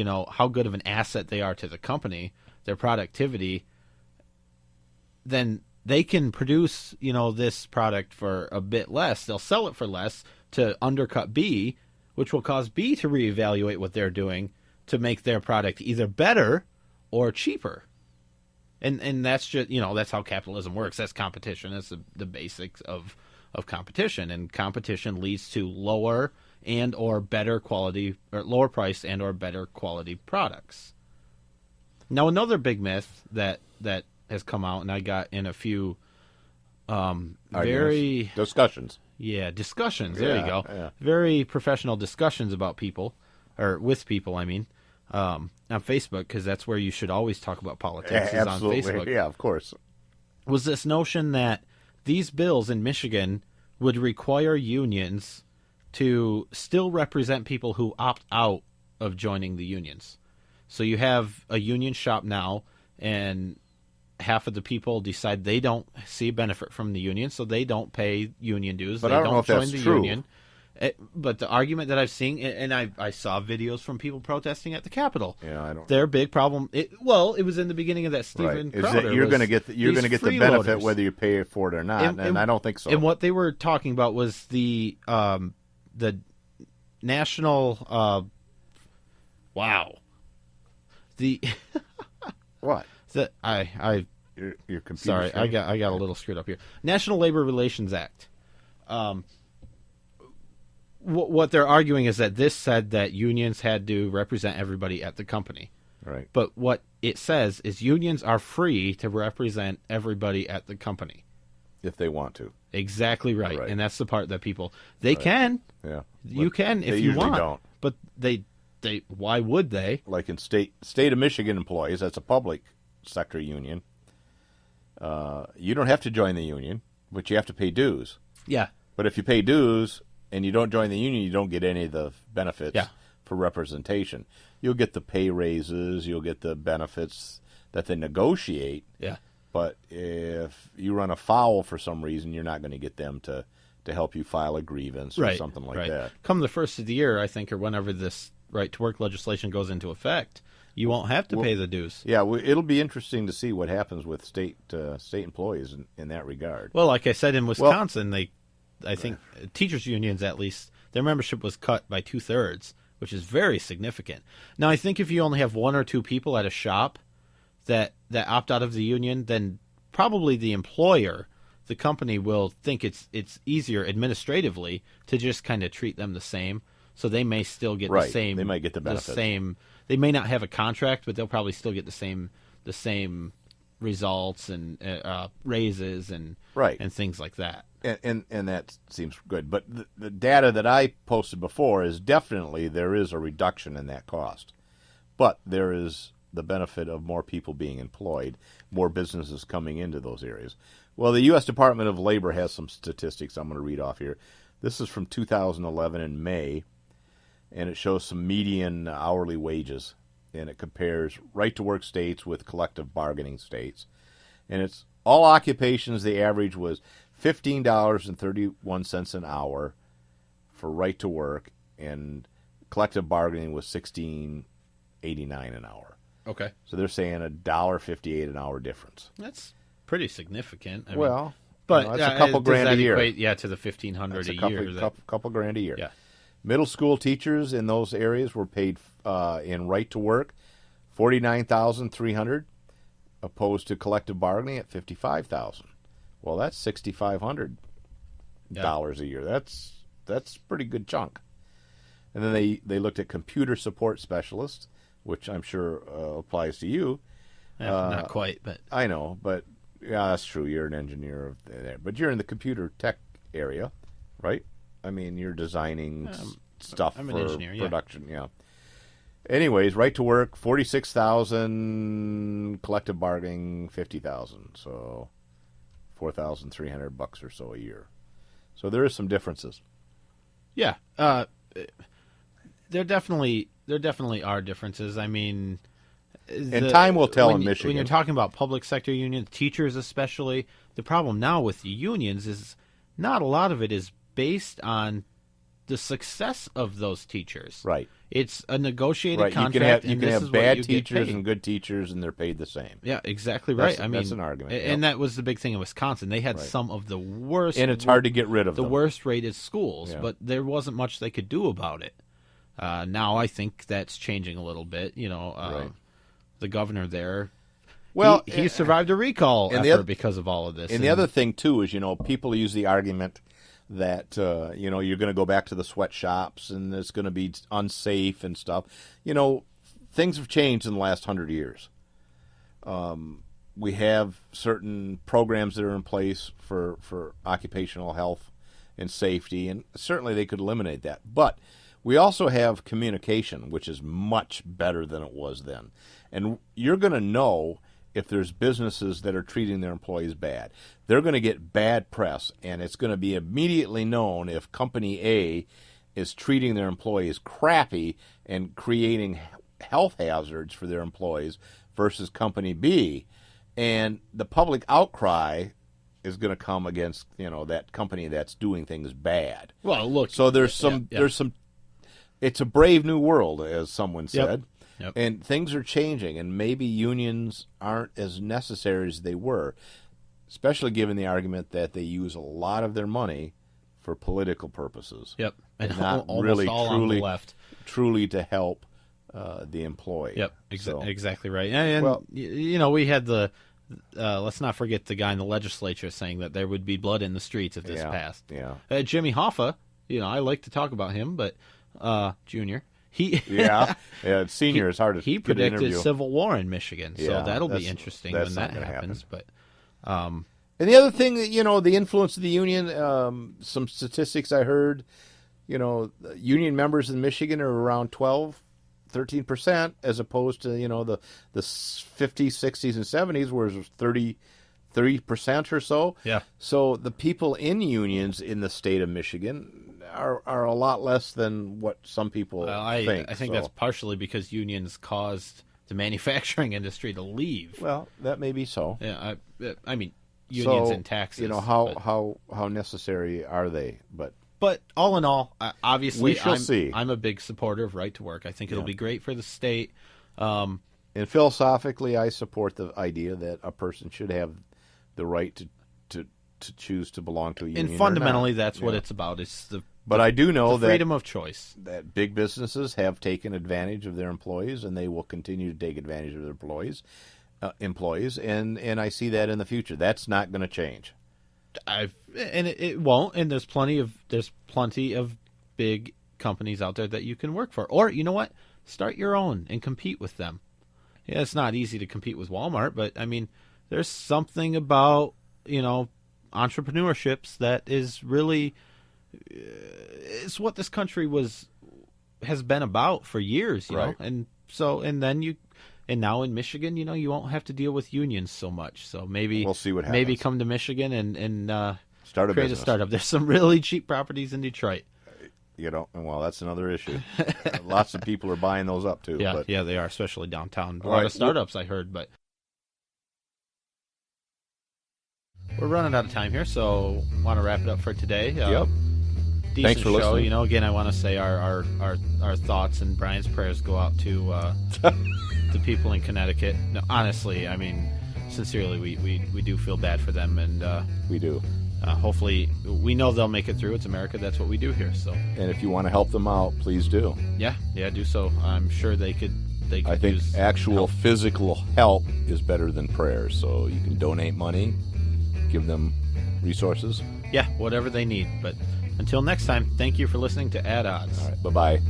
how good of an asset they are to the company, their productivity, then they can produce, this product for a bit less. They'll sell it for less to undercut B, which will cause B to reevaluate what they're doing to make their product either better or cheaper. And that's just, that's how capitalism works. That's competition. That's the basics of competition. And competition leads to lower and or better quality, or lower price and or better quality products. Now, another big myth that has come out, and I got in a few very discussions. Yeah, discussions. There you go. Yeah. Very professional discussions about people, or with people, I mean, on Facebook, because that's where you should always talk about politics, is on Facebook. Yeah, of course. Was this notion that these bills in Michigan would require unions to still represent people who opt out of joining the unions. So you have a union shop now, and half of the people decide they don't see a benefit from the union, so they don't pay union dues. But they I don't know if join that's the true. Union. But the argument that I've seen, and I saw videos from people protesting at the Capitol. Yeah, I don't. Their big problem. It was in the beginning of that Stephen Is Crowder. that you're going to get the benefit whether you pay for it or not, and I don't think so. And what they were talking about was the national. The what? You're confused. Sorry, I got a little screwed up here. National Labor Relations Act. What they're arguing is that this said that unions had to represent everybody at the company. Right. But what it says is unions are free to represent everybody at the company. If they want to. Exactly right. And that's the part that people... They right. can. Yeah. You can if you want. Don't. But they why would they? Like in state of Michigan employees, that's a public sector union. You don't have to join the union, but you have to pay dues. Yeah. But if you pay dues and you don't join the union, you don't get any of the benefits for representation. You'll get the pay raises, you'll get the benefits that they negotiate. Yeah. But if you run afoul for some reason, you're not going to get them to help you file a grievance or something like that. Come the first of the year, I think, or whenever this right-to-work legislation goes into effect, you won't have to pay the dues. Yeah, it'll be interesting to see what happens with state employees in that regard. Well, like I said, in Wisconsin, I think teachers' unions, at least, their membership was cut by 2/3, which is very significant. Now, I think if you only have one or two people at a shop that opt out of the union, then probably the employer, the company, will think it's easier administratively to just kind of treat them the same. So they may still get the same. They might get the benefits. They may not have a contract, but they'll probably still get the same results and raises and things like that. And that seems good. But the data that I posted before is definitely there is a reduction in that cost. But there is the benefit of more people being employed, more businesses coming into those areas. Well, the U.S. Department of Labor has some statistics I'm going to read off here. This is from 2011 in May, and it shows some median hourly wages, and it compares right-to-work states with collective bargaining states. And it's all occupations, the average was $15.31 an hour for right-to-work, and collective bargaining was $16.89 an hour. Okay. So they're saying $1.58 an hour difference. That's pretty significant. I mean, but that's a couple grand a year. Equate, to the $1,500 a year. Couple grand a year. Yeah. Middle school teachers in those areas were paid in right to work $49,300, opposed to collective bargaining at $55,000. Well, that's $6,500 a year. That's a pretty good chunk. And then they looked at computer support specialists, which I'm sure applies to you. Not quite, but I know, but yeah, that's true. You're an engineer there, but you're in the computer tech area, right? I mean, you're designing stuff I'm for an engineer, production. Yeah. Anyways, right to work $46,000, collective bargaining $50,000, so $4,300 or so a year. So there is some differences. Yeah, there definitely are differences. I mean, and time will tell in Michigan. When you're talking about public sector unions, teachers especially, the problem now with the unions is not a lot of it is based on the success of those teachers. Right. It's a negotiated Right. contract. You can have bad teachers and good teachers, and they're paid the same. Yeah, exactly right. That's an argument. And that was the big thing in Wisconsin. They had some of the worst, and it's hard to get rid of the them. worst rated schools, but there wasn't much they could do about it. Now I think that's changing a little bit. The governor there. Well, he survived a recall effort because of all of this. And the other thing too is, people use the argument that you're going to go back to the sweatshops and it's going to be unsafe and stuff. Things have changed in the last 100 years. We have certain programs that are in place for occupational health and safety, and certainly they could eliminate that. But we also have communication, which is much better than it was then. And you're going to know if there's businesses that are treating their employees bad. They're going to get bad press, and it's going to be immediately known if Company A is treating their employees crappy and creating health hazards for their employees versus Company B. And the public outcry is going to come against, that company that's doing things bad. Well, look. So there's some, it's a brave new world, as someone said. Yep. And things are changing, and maybe unions aren't as necessary as they were, especially given the argument that they use a lot of their money for political purposes. Yep, and not almost really all truly, on the left. Truly to help the employee. Yep, exactly right. And we had the let's not forget the guy in the legislature saying that there would be blood in the streets if this passed. Yeah, Jimmy Hoffa. I like to talk about him, but Junior. Senior is hard to He predicted civil war in Michigan, so that'll be interesting when that happens. But and the other thing that the influence of the union, some statistics I heard, union members in Michigan are around 13%, as opposed to the 50s, 60s, and 70s, where it was 30% or so. Yeah. So the people in unions in the state of Michigan are a lot less than what some people think. I think that's partially because unions caused the manufacturing industry to leave. Well, that may be so. Yeah, I mean, unions and taxes. How necessary are they? But all in all, obviously, we shall see. I'm a big supporter of right to work. I think it'll be great for the state. And philosophically, I support the idea that a person should have the right to choose to belong to a union. And fundamentally, that's what it's about. But I do know the freedom of choice. That big businesses have taken advantage of their employees, and they will continue to take advantage of their employees, and I see that in the future. That's not going to change. It won't. And there's plenty of big companies out there that you can work for. Or you know what? Start your own and compete with them. Yeah, it's not easy to compete with Walmart, but I mean, there's something about entrepreneurships that is really it's what this country has been about for years, you know. And now in Michigan, you won't have to deal with unions so much. So maybe we'll see what happens. Maybe come to Michigan and start create a startup. There's some really cheap properties in Detroit. Well, that's another issue. Lots of people are buying those up too. Yeah, but... yeah, they are, especially downtown. A lot of startups, I heard, but. We're running out of time here, so want to wrap it up for today. Yep. Decent Thanks for show. listening. Again, I want to say our thoughts and Brian's prayers go out to the people in Connecticut. No, honestly, I mean, sincerely, we do feel bad for them, and we do. Hopefully, we know they'll make it through. It's America. That's what we do here. So. And if you want to help them out, please do. Yeah, do so. I'm sure they could. I think use actual help. Physical help is better than prayers. So you can donate money. Give them resources. Yeah, whatever they need. But until next time, thank you for listening to At Odds. All right, bye-bye.